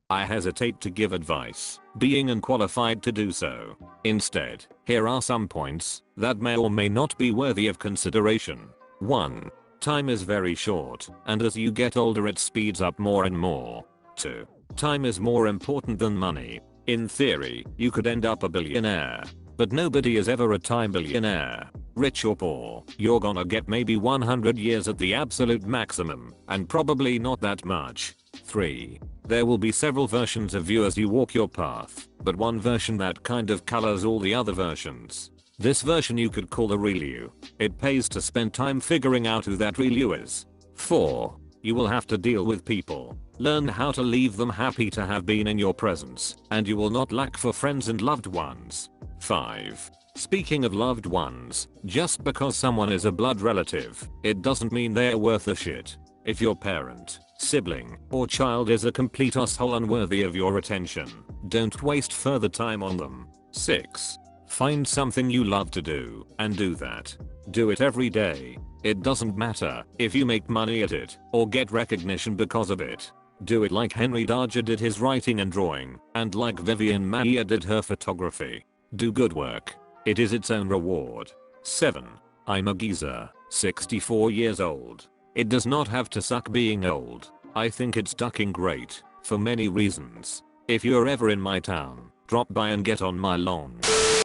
I hesitate to give advice, being unqualified to do so. Instead, here are some points that may or may not be worthy of consideration. 1. Time is very short, and as you get older it speeds up more and more. 2. Time is more important than money. In theory, you could end up a billionaire. But nobody is ever a time billionaire. Rich or poor, you're gonna get maybe 100 years at the absolute maximum, and probably not that much. 3. There will be several versions of you as you walk your path, but one version that kind of colors all the other versions. This version you could call the real you. It pays to spend time figuring out who that real you is. 4. You will have to deal with people. Learn how to leave them happy to have been in your presence, and you will not lack for friends and loved ones. 5. Speaking of loved ones, just because someone is a blood relative, it doesn't mean they're worth a shit. If your parent, sibling, or child is a complete asshole unworthy of your attention, don't waste further time on them. 6. Find something you love to do, and do that. Do it every day. It doesn't matter if you make money at it, or get recognition because of it. Do it like Henry Darger did his writing and drawing, and like Vivian Maier did her photography. Do good work. It is its own reward. 7. I'm a geezer, 64 years old. It does not have to suck being old. I think it's ducking great, for many reasons. If you're ever in my town, drop by and get on my lawn.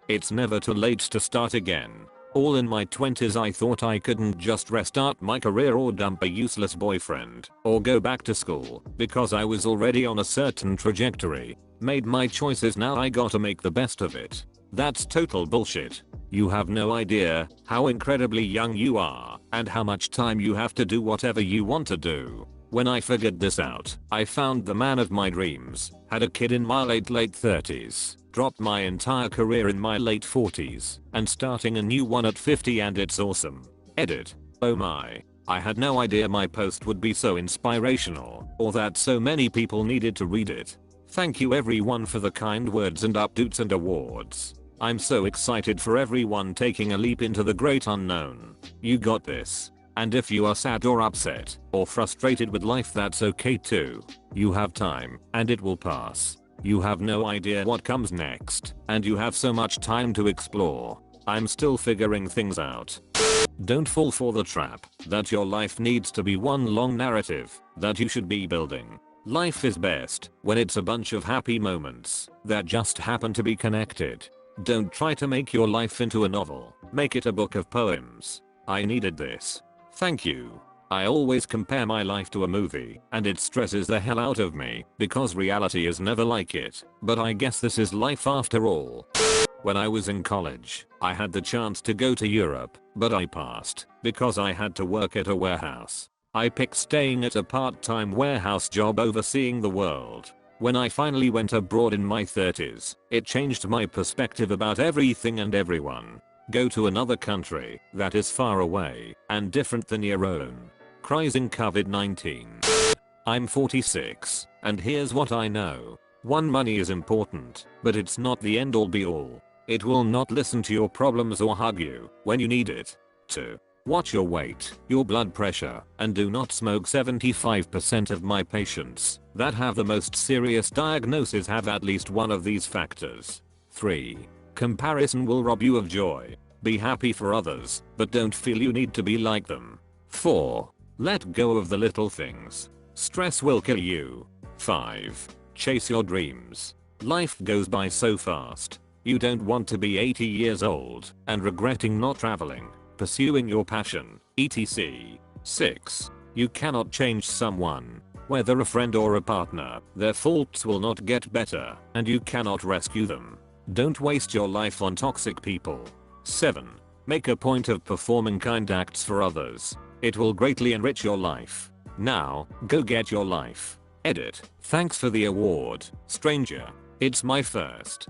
It's never too late to start again. All in my 20s I thought I couldn't just restart my career or dump a useless boyfriend, or go back to school, because I was already on a certain trajectory. Made my choices, now I gotta make the best of it. That's total bullshit. You have no idea how incredibly young you are, and how much time you have to do whatever you want to do. When I figured this out, I found the man of my dreams, had a kid in my late 30s, dropped my entire career in my late 40s, and starting a new one at 50, and it's awesome. Edit. Oh my. I had no idea my post would be so inspirational, or that so many people needed to read it. Thank you everyone for the kind words and updates and awards. I'm so excited for everyone taking a leap into the great unknown. You got this. And if you are sad or upset, or frustrated with life, that's okay too. You have time, and it will pass. You have no idea what comes next, and you have so much time to explore. I'm still figuring things out. Don't fall for the trap that your life needs to be one long narrative that you should be building. Life is best when it's a bunch of happy moments that just happen to be connected. Don't try to make your life into a novel. Make it a book of poems. I needed this. Thank you. I always compare my life to a movie, and it stresses the hell out of me because reality is never like it. But I guess this is life after all. When I was in college, I had the chance to go to Europe, but I passed because I had to work at a warehouse. I picked staying at a part-time warehouse job over seeing the world. When I finally went abroad in my 30s, it changed my perspective about everything and everyone. Go to another country that is far away and different than your own. Cries in COVID-19. I'm 46, and here's what I know. 1. Money is important, but it's not the end all be all. It will not listen to your problems or hug you when you need it. 2. Watch your weight, your blood pressure, and do not smoke. 75% of my patients that have the most serious diagnosis have at least one of these factors. 3. Comparison will rob you of joy. Be happy for others, but don't feel you need to be like them. 4. Let go of the little things. Stress will kill you. 5. Chase your dreams. Life goes by so fast. You don't want to be 80 years old and regretting not traveling, pursuing your passion, etc. 6. You cannot change someone, whether a friend or a partner. Their faults will not get better, and you cannot rescue them. Don't waste your life on toxic people. 7. Make a point of performing kind acts for others. It will greatly enrich your life. Now, go get your life. Edit. Thanks for the award, stranger. It's my first.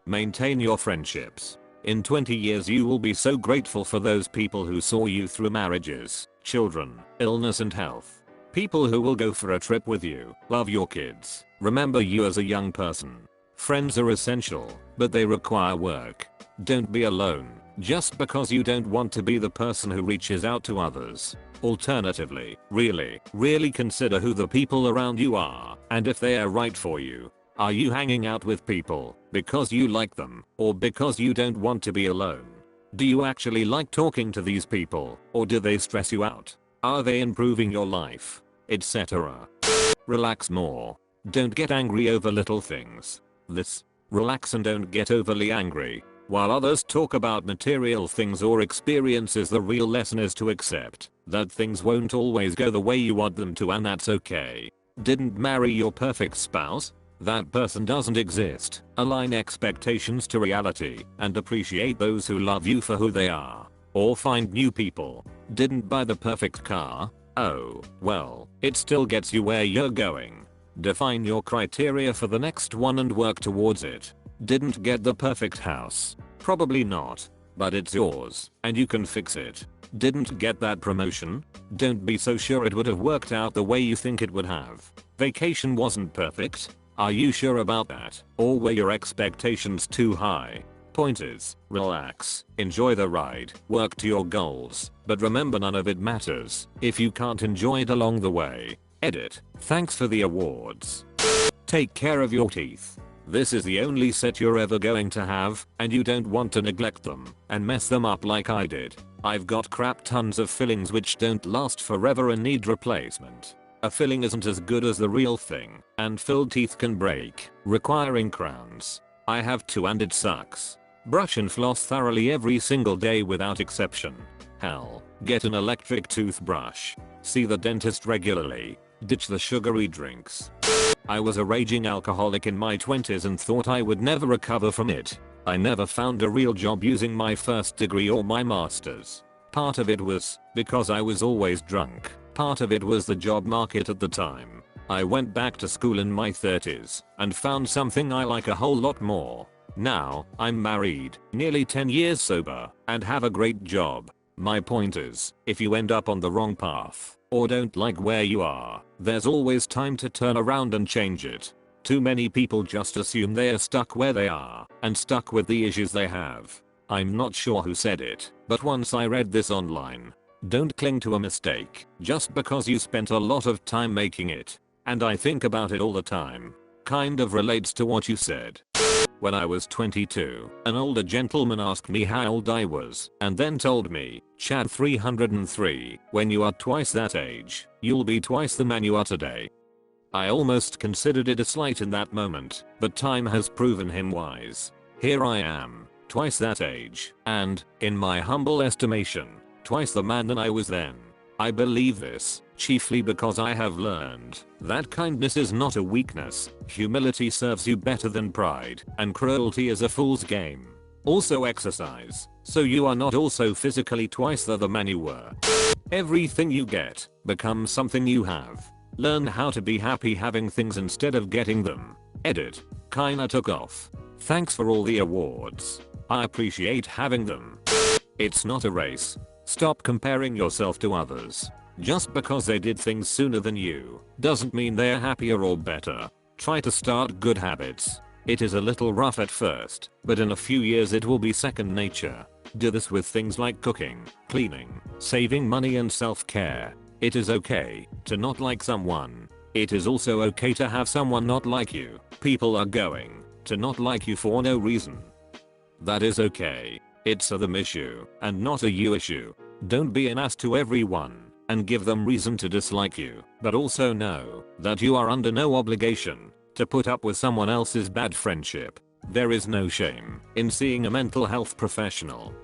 Maintain your friendships. In 20 years you will be so grateful for those people who saw you through marriages, children, illness and health. People who will go for a trip with you, love your kids, remember you as a young person. Friends are essential, but they require work. Don't be alone, just because you don't want to be the person who reaches out to others. Alternatively, really consider who the people around you are and if they are right for you. Are you hanging out with people because you like them or because you don't want to be alone? Do you actually like talking to these people or do they stress you out? Are they improving your life? Etc. Relax more. Don't get angry over little things. Relax and don't get overly angry. While others talk about material things or experiences, the real lesson is to accept that things won't always go the way you want them to, and that's okay. Didn't marry your perfect spouse? That person doesn't exist. Align expectations to reality and appreciate those who love you for who they are. Or find new people. Didn't buy the perfect car? Oh, well, it still gets you where you're going. Define your criteria for the next one and work towards it. Didn't get the perfect house? Probably not. But it's yours, and you can fix it. Didn't get that promotion? Don't be so sure it would have worked out the way you think it would have. Vacation wasn't perfect? Are you sure about that? Or were your expectations too high? Point is, relax, enjoy the ride, work to your goals, but remember none of it matters if you can't enjoy it along the way. Edit. Thanks for the awards. Take care of your teeth. This is the only set you're ever going to have, and you don't want to neglect them and mess them up like I did. I've got crap tons of fillings which don't last forever and need replacement. A filling isn't as good as the real thing, and filled teeth can break, requiring crowns. I have 2 and it sucks. Brush and floss thoroughly every single day without exception. Hell, get an electric toothbrush. See the dentist regularly. Ditch the sugary drinks. I was a raging alcoholic in my 20s and thought I would never recover from it. I never found a real job using my first degree or my master's. Part of it was because I was always drunk. Part of it was the job market at the time. I went back to school in my 30s and found something I like a whole lot more. Now, I'm married, nearly 10 years sober, and have a great job. My point is, if you end up on the wrong path, or don't like where you are, there's always time to turn around and change it. Too many people just assume they are stuck where they are, and stuck with the issues they have. I'm not sure who said it, but once I read this online. Don't cling to a mistake just because you spent a lot of time making it. And I think about it all the time. Kind of relates to what you said. When I was 22, an older gentleman asked me how old I was and then told me, Chad 303, when you are twice that age, you'll be twice the man you are today. I almost considered it a slight in that moment, but time has proven him wise. Here I am, twice that age, and, in my humble estimation, twice the man than I was then. I believe this, chiefly because I have learned that kindness is not a weakness, humility serves you better than pride, and cruelty is a fool's game. Also exercise, so you are not also physically twice the man you were. Everything you get becomes something you have. Learn how to be happy having things instead of getting them. Edit. Kinda took off. Thanks for all the awards. I appreciate having them. It's not a race. Stop comparing yourself to others. Just because they did things sooner than you doesn't mean they're happier or better. Try to start good habits. It is a little rough at first, but in a few years it will be second nature. Do this with things like cooking, cleaning, saving money and self-care. It is okay to not like someone. It is also okay to have someone not like you. People are going to not like you for no reason. That is okay. It's a them issue and not a you issue. Don't be an ass to everyone and give them reason to dislike you, but also know that you are under no obligation to put up with someone else's bad friendship. There is no shame in seeing a mental health professional.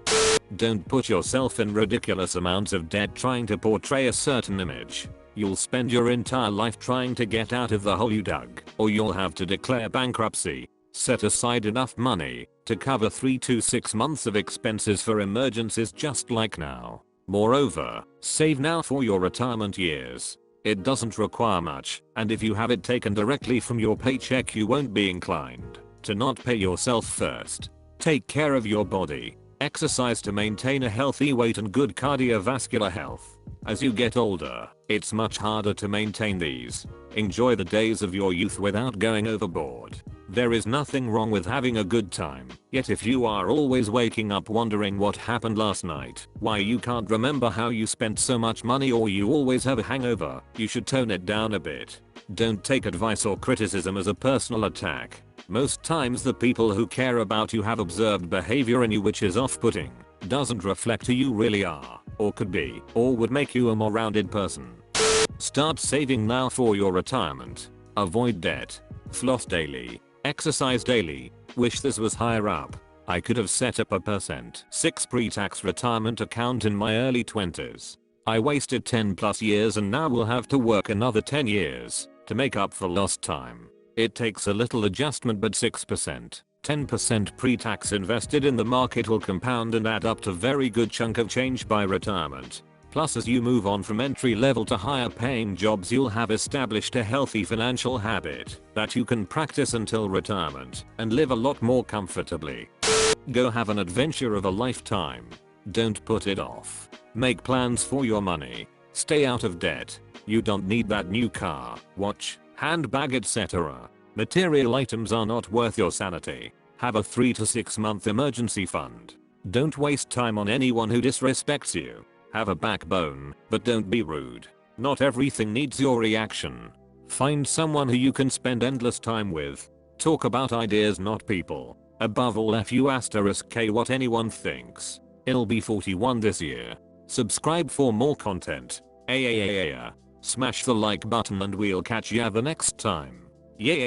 Don't put yourself in ridiculous amounts of debt trying to portray a certain image. You'll spend your entire life trying to get out of the hole you dug, or you'll have to declare bankruptcy. Set aside enough money to cover 3 to 6 months of expenses for emergencies just like now. Moreover, save now for your retirement years. It doesn't require much, and if you have it taken directly from your paycheck you won't be inclined to not pay yourself first. Take care of your body. Exercise to maintain a healthy weight and good cardiovascular health. As you get older, it's much harder to maintain these. Enjoy the days of your youth without going overboard. There is nothing wrong with having a good time, yet if you are always waking up wondering what happened last night, why you can't remember how you spent so much money, or you always have a hangover, you should tone it down a bit. Don't take advice or criticism as a personal attack. Most times the people who care about you have observed behavior in you which is off-putting, doesn't reflect who you really are, or could be, or would make you a more rounded person. Start saving now for your retirement. Avoid debt. Floss daily. Exercise daily. Wish this was higher up. I could have set up a %6 pre-tax retirement account in my early 20s. I wasted 10 plus years and now will have to work another 10 years to make up for lost time. It takes a little adjustment, but 6%, 10% pre-tax invested in the market will compound and add up to very good chunk of change by retirement. Plus, as you move on from entry level to higher paying jobs, you'll have established a healthy financial habit that you can practice until retirement and live a lot more comfortably. Go have an adventure of a lifetime. Don't put it off. Make plans for your money. Stay out of debt. You don't need that new car, watch, handbag, etc. Material items are not worth your sanity. Have a 3 to 6 month emergency fund. Don't waste time on anyone who disrespects you. Have a backbone, but don't be rude. Not everything needs your reaction. Find someone who you can spend endless time with. Talk about ideas, not people. Above all, FU*K what anyone thinks. I'll be 41 this year. Subscribe for more content. Smash the like button and we'll catch ya the next time. Yeah.